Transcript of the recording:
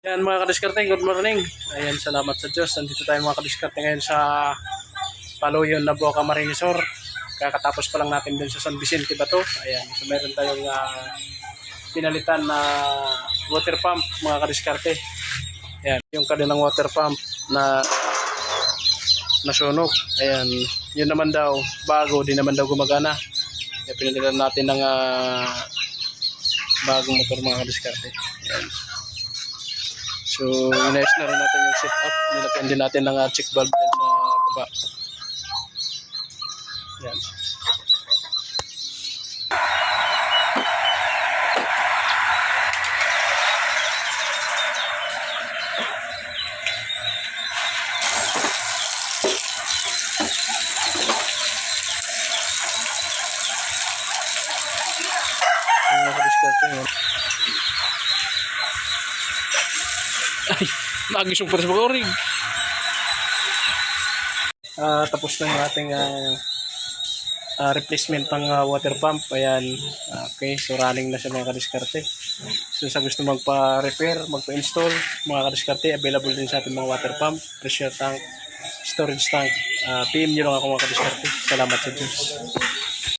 Yan mga kadiskarte, good morning. Ayan, salamat sa Diyos. Nandito tayo mga kadiskarte ngayon sa Paluyon na Boca Marinesor. Kakatapos pa lang natin dun sa San Vicente ba to? Ayan, so meron tayong pinalitan na water pump mga kadiskarte. Ayan, yung kanilang water pump na nasunog. Ayan, yun naman daw, bago, di naman daw gumagana. Kaya pinalitan natin ng bagong motor mga kadiskarte. Ayan. So, inayos na rin natin yung setup. Nilagyan din natin ng check valve din sa baba. Yan. Ang mga kadiskarte yun. Ay, nagisong pa rin sa pag-orig. Tapos na yung ating replacement ng water pump. Ayan, okay, so running na siya mga kadiskarte. So sa gusto magpa-repair, magpa-install mga kadiskarte, available din sa ating mga water pump, pressure tank, storage tank. PM nyo lang ako mga kadiskarte. Salamat sa Diyos.